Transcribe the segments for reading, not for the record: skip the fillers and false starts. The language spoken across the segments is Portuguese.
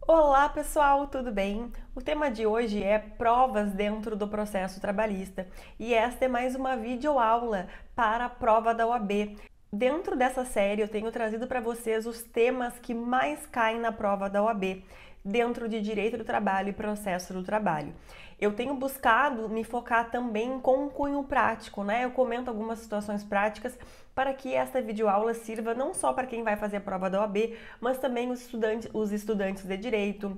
Olá pessoal, tudo bem? O tema de hoje é provas dentro do processo trabalhista e esta é mais uma videoaula para a prova da OAB. Dentro dessa série eu tenho trazido para vocês os temas que mais caem na prova da OAB, dentro de Direito do Trabalho e Processo do Trabalho. Eu tenho buscado me focar também com um cunho prático, né? Eu comento algumas situações práticas para que esta videoaula sirva não só para quem vai fazer a prova da OAB, mas também os estudantes de Direito,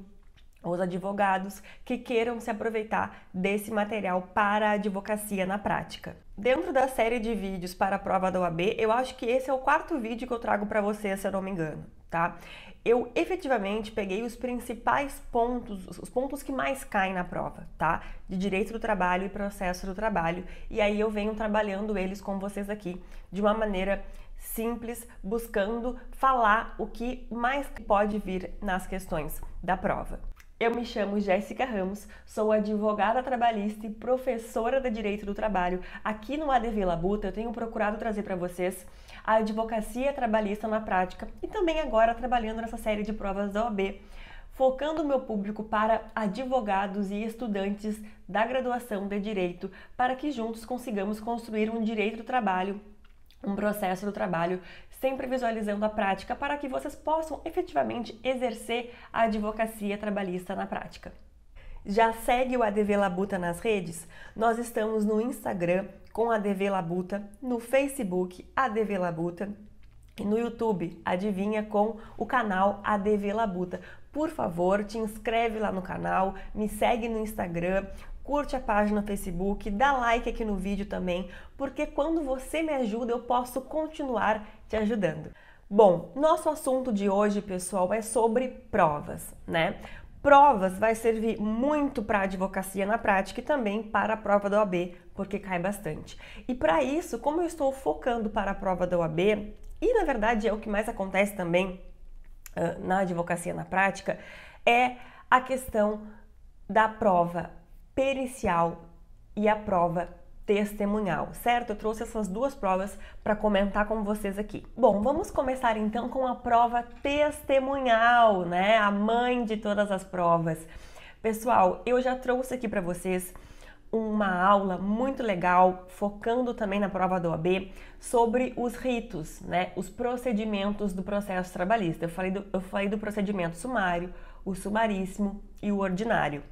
os advogados que queiram se aproveitar desse material para a advocacia na prática. Dentro da série de vídeos para a prova da OAB, eu acho que esse é o quarto vídeo que eu trago para vocês, se eu não me engano, tá? Eu efetivamente peguei os principais pontos, os pontos que mais caem na prova, tá? De Direito do Trabalho e Processo do Trabalho, e aí eu venho trabalhando eles com vocês aqui de uma maneira simples, buscando falar o que mais pode vir nas questões da prova. Eu me chamo Jéssica Ramos, sou advogada trabalhista e professora de Direito do Trabalho. Aqui no ADV Labuta eu tenho procurado trazer para vocês a advocacia trabalhista na prática e também agora trabalhando nessa série de provas da OAB, focando o meu público para advogados e estudantes da graduação de Direito, para que juntos consigamos construir um direito do trabalho, um processo do trabalho, sempre visualizando a prática para que vocês possam efetivamente exercer a advocacia trabalhista na prática. Já segue o ADV Labuta nas redes? Nós estamos no Instagram com ADV Labuta, no Facebook ADV Labuta e no YouTube, adivinha, com o canal ADV Labuta. Por favor, te inscreve lá no canal, me segue no Instagram, curte a página no Facebook, dá like aqui no vídeo também, porque quando você me ajuda eu posso continuar te ajudando. Bom, nosso assunto de hoje, pessoal, é sobre provas, né? Provas vai servir muito para a advocacia na prática e também para a prova da OAB, porque cai bastante. E para isso, como eu estou focando para a prova da OAB, e na verdade é o que mais acontece também na advocacia na prática, é a questão da prova pericial e a prova testemunhal, certo? Eu trouxe essas duas provas para comentar com vocês aqui. Bom, vamos começar então com a prova testemunhal, né? A mãe de todas as provas. Pessoal, eu já trouxe aqui para vocês uma aula muito legal, focando também na prova da OAB, sobre os ritos, né? Os procedimentos do processo trabalhista. Eu falei do procedimento sumário, o sumaríssimo e o ordinário.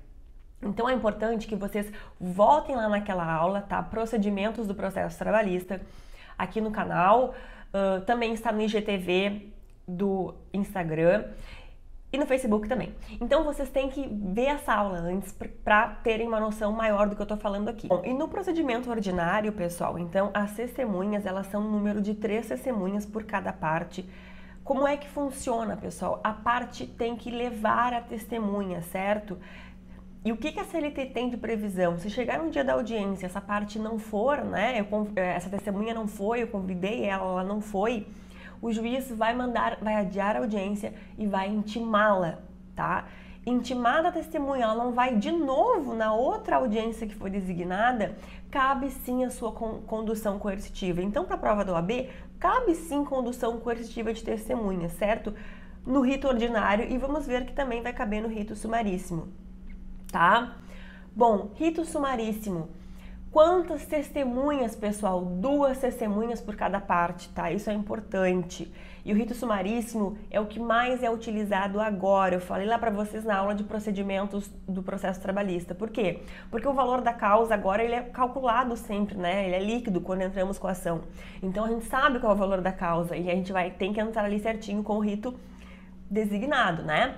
Então é importante que vocês voltem lá naquela aula, tá? Procedimentos do processo trabalhista, aqui no canal, também está no IGTV do Instagram e no Facebook também. Então vocês têm que ver essa aula antes para terem uma noção maior do que eu tô falando aqui. Bom, e no procedimento ordinário, pessoal, então as testemunhas, elas são um número de 3 testemunhas por cada parte. Como é que funciona, pessoal? A parte tem que levar a testemunha, certo? E o que a CLT tem de previsão? Se chegar no dia da audiência, essa parte não for, né? Essa testemunha não foi, eu convidei ela não foi, o juiz vai adiar a audiência e vai intimá-la, tá? Intimada a testemunha, ela não vai de novo na outra audiência que foi designada, cabe sim a sua condução coercitiva. Então, para a prova da OAB, cabe sim condução coercitiva de testemunha, certo? No rito ordinário, e vamos ver que também vai caber no rito sumaríssimo. Tá? Bom, rito sumaríssimo. Quantas testemunhas, pessoal? 2 testemunhas por cada parte, tá? Isso é importante. E o rito sumaríssimo é o que mais é utilizado agora. Eu falei lá para vocês na aula de procedimentos do processo trabalhista. Por quê? Porque o valor da causa agora ele é calculado sempre, né? Ele é líquido quando entramos com a ação. Então a gente sabe qual é o valor da causa e a gente tem que entrar ali certinho com o rito designado, né?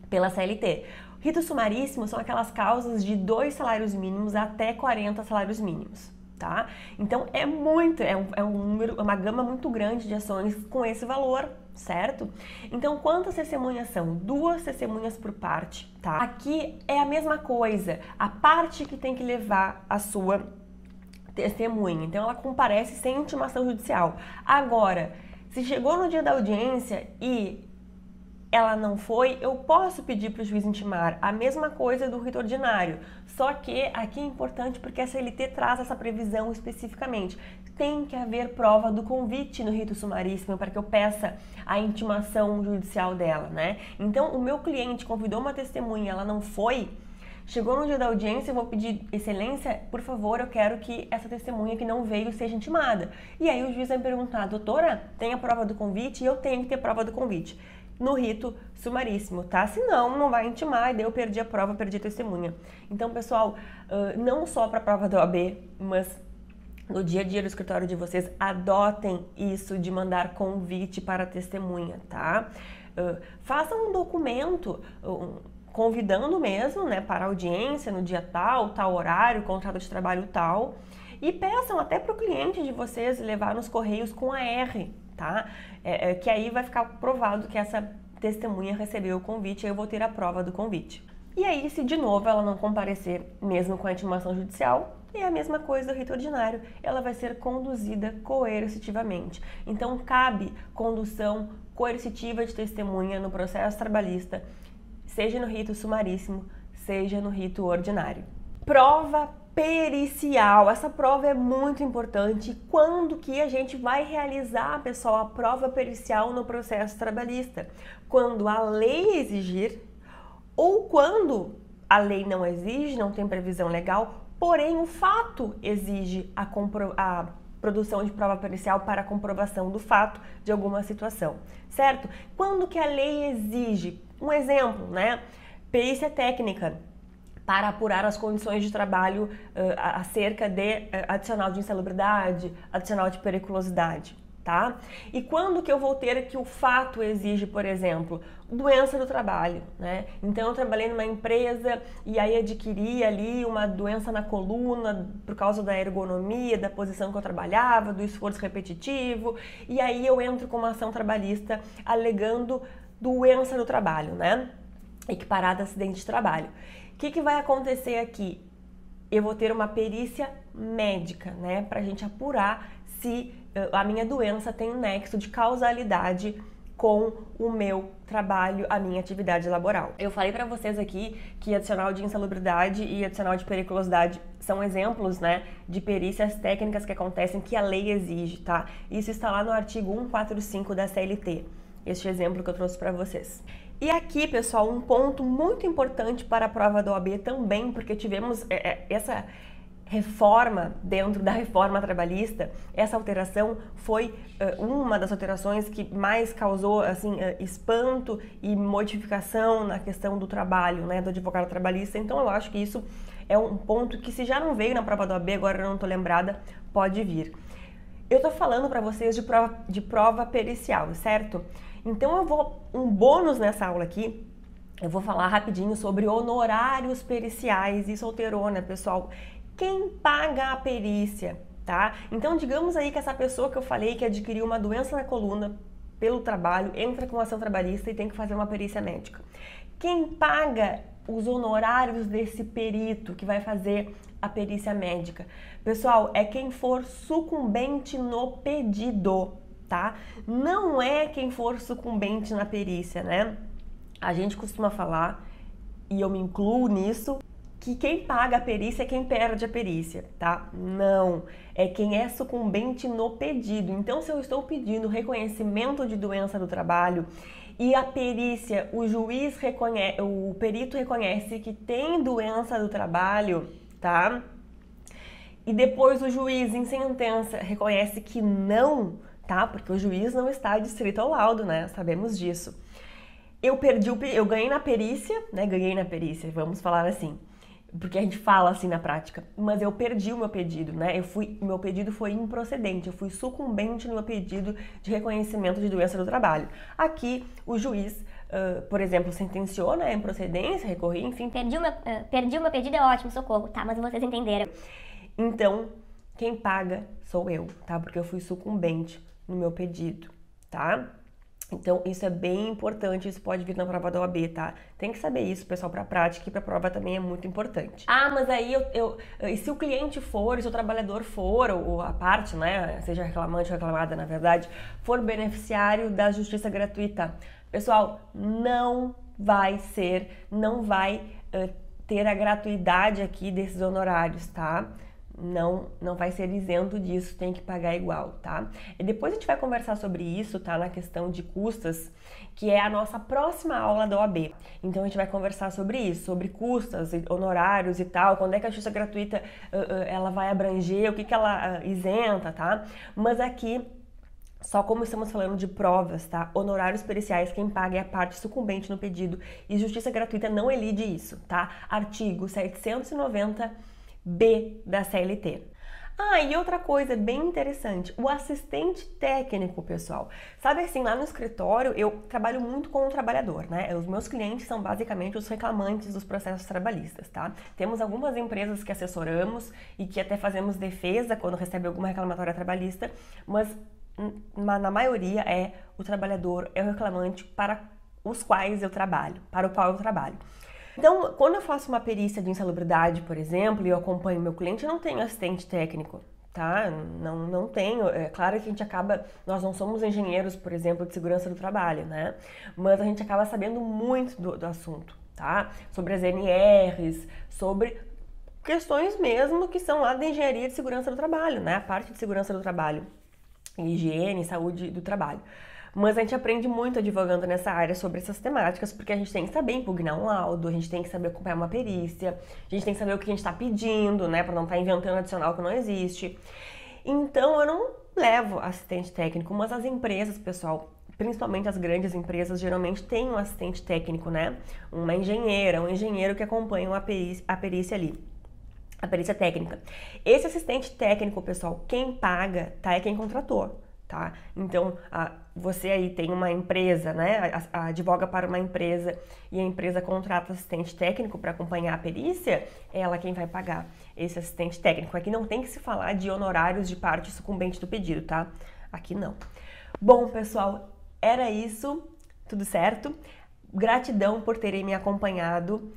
Pela CLT. Rito sumaríssimo são aquelas causas de 2 salários mínimos até 40 salários mínimos, tá? Então é um número, uma gama muito grande de ações com esse valor, certo? Então quantas testemunhas são? 2 testemunhas por parte, tá? Aqui é a mesma coisa, a parte que tem que levar a sua testemunha, então ela comparece sem intimação judicial. Agora, se chegou no dia da audiência e ela não foi, eu posso pedir para o juiz intimar. A mesma coisa do rito ordinário. Só que aqui é importante porque a CLT traz essa previsão especificamente. Tem que haver prova do convite no rito sumaríssimo para que eu peça a intimação judicial dela, né? Então, o meu cliente convidou uma testemunha, ela não foi, chegou no dia da audiência, eu vou pedir, excelência, por favor, eu quero que essa testemunha que não veio seja intimada. E aí o juiz vai me perguntar, doutora, tem a prova do convite? E eu tenho que ter prova do convite no rito sumaríssimo, tá? Senão, não vai intimar e daí eu perdi a prova, perdi a testemunha. Então, pessoal, não só para a prova da OAB, mas no dia a dia do escritório de vocês, adotem isso de mandar convite para a testemunha, tá? Façam um documento convidando mesmo, né, para audiência no dia tal, tal horário, contrato de trabalho tal, e peçam até para o cliente de vocês levar nos correios com a R, tá? Que aí vai ficar provado que essa testemunha recebeu o convite e eu vou ter a prova do convite. E aí, se de novo ela não comparecer, mesmo com a intimação judicial, é a mesma coisa do rito ordinário, ela vai ser conduzida coercitivamente. Então, cabe condução coercitiva de testemunha no processo trabalhista, seja no rito sumaríssimo, seja no rito ordinário. Prova pericial. Essa prova é muito importante. Quando que a gente vai realizar, pessoal, a prova pericial no processo trabalhista? Quando a lei exigir ou quando a lei não exige, não tem previsão legal, porém o fato exige a produção de prova pericial para a comprovação do fato de alguma situação, certo? Quando que a lei exige? Um exemplo, né? Perícia técnica para apurar as condições de trabalho acerca de adicional de insalubridade, adicional de periculosidade, tá? E quando que eu vou ter que o fato exige, por exemplo, doença do trabalho, né? Então eu trabalhei numa empresa e aí adquiri ali uma doença na coluna por causa da ergonomia, da posição que eu trabalhava, do esforço repetitivo, e aí eu entro com uma ação trabalhista alegando doença do trabalho, né? Equiparada a acidente de trabalho. O que vai acontecer aqui? Eu vou ter uma perícia médica, né? Pra gente apurar se a minha doença tem um nexo de causalidade com o meu trabalho, a minha atividade laboral. Eu falei para vocês aqui que adicional de insalubridade e adicional de periculosidade são exemplos, né, de perícias técnicas que acontecem que a lei exige, tá? Isso está lá no artigo 145 da CLT, este exemplo que eu trouxe para vocês. E aqui, pessoal, um ponto muito importante para a prova da OAB também, porque tivemos essa reforma dentro da reforma trabalhista. Essa alteração foi uma das alterações que mais causou assim, espanto e modificação na questão do trabalho, né, do advogado trabalhista. Então eu acho que isso é um ponto que, se já não veio na prova da OAB, agora eu não estou lembrada, pode vir. Eu estou falando para vocês de prova pericial, certo? Então eu vou, um bônus nessa aula aqui, eu vou falar rapidinho sobre honorários periciais. Isso alterou, né, pessoal? Quem paga a perícia, tá? Então, digamos aí que essa pessoa que eu falei que adquiriu uma doença na coluna pelo trabalho, entra com ação trabalhista e tem que fazer uma perícia médica. Quem paga os honorários desse perito que vai fazer a perícia médica? Pessoal, é quem for sucumbente no pedido, tá? Não é quem for sucumbente na perícia, né? A gente costuma falar, e eu me incluo nisso, que quem paga a perícia é quem perde a perícia, tá? Não, é quem é sucumbente no pedido. Então, se eu estou pedindo reconhecimento de doença do trabalho e a perícia, o perito reconhece que tem doença do trabalho, tá? E depois o juiz, em sentença, reconhece que não, tá? Porque o juiz não está adstrito ao laudo, né? Sabemos disso. Eu ganhei na perícia, né? Ganhei na perícia, vamos falar assim. Porque a gente fala assim na prática, mas eu perdi o meu pedido, né? Meu pedido foi improcedente, eu fui sucumbente no meu pedido de reconhecimento de doença do trabalho. Aqui, o juiz, por exemplo, sentenciou, né, improcedência, recorri, enfim. Perdi o meu pedido, é ótimo, socorro, tá? Mas vocês entenderam. Então, quem paga sou eu, tá? Porque eu fui sucumbente no meu pedido, tá? Então, isso é bem importante, isso pode vir na prova da OAB, tá? Tem que saber isso, pessoal, para a prática, e para a prova também é muito importante. Ah, mas aí, e se o cliente for, se o trabalhador for, ou a parte, né, seja reclamante ou reclamada, na verdade, for beneficiário da justiça gratuita? Pessoal, não vai ter a gratuidade aqui desses honorários, tá? Não vai ser isento disso, tem que pagar igual, tá? E depois a gente vai conversar sobre isso, tá? Na questão de custas, que é a nossa próxima aula da OAB. Então a gente vai conversar sobre isso, sobre custas, honorários e tal, quando é que a justiça gratuita ela vai abranger, o que que ela isenta, tá? Mas aqui, só como estamos falando de provas, tá? Honorários periciais, quem paga é a parte sucumbente no pedido e justiça gratuita não elide isso, tá? Artigo 790-B da CLT. E outra coisa bem interessante, o assistente técnico, pessoal. Sabe assim, lá no escritório eu trabalho muito com o trabalhador, né? Os meus clientes são basicamente os reclamantes dos processos trabalhistas, tá? Temos algumas empresas que assessoramos e que até fazemos defesa quando recebe alguma reclamatória trabalhista, mas na maioria é o trabalhador, é o reclamante para os quais eu trabalho, para o qual eu trabalho. Então, quando eu faço uma perícia de insalubridade, por exemplo, e eu acompanho meu cliente, eu não tenho assistente técnico, tá? Não tenho. É claro que a gente nós não somos engenheiros, por exemplo, de segurança do trabalho, né? Mas a gente acaba sabendo muito do assunto, tá? Sobre as NRs, sobre questões mesmo que são lá da engenharia de segurança do trabalho, né? A parte de segurança do trabalho, higiene, saúde do trabalho. Mas a gente aprende muito advogando nessa área sobre essas temáticas, porque a gente tem que saber impugnar um laudo, a gente tem que saber acompanhar uma perícia, a gente tem que saber o que a gente está pedindo, né, para não estar inventando adicional que não existe. Então, eu não levo assistente técnico, mas as empresas, pessoal, principalmente as grandes empresas, geralmente têm um assistente técnico, né, uma engenheira, um engenheiro que acompanha a perícia ali. A perícia técnica. Esse assistente técnico, pessoal, quem paga, tá, é quem contratou, tá? Então, você aí tem uma empresa, né? Advoga para uma empresa e a empresa contrata assistente técnico para acompanhar a perícia, é ela quem vai pagar esse assistente técnico. Aqui não tem que se falar de honorários de parte sucumbente do pedido, tá? Aqui não. Bom, pessoal, era isso. Tudo certo? Gratidão por terem me acompanhado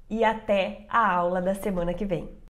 e até a aula da semana que vem.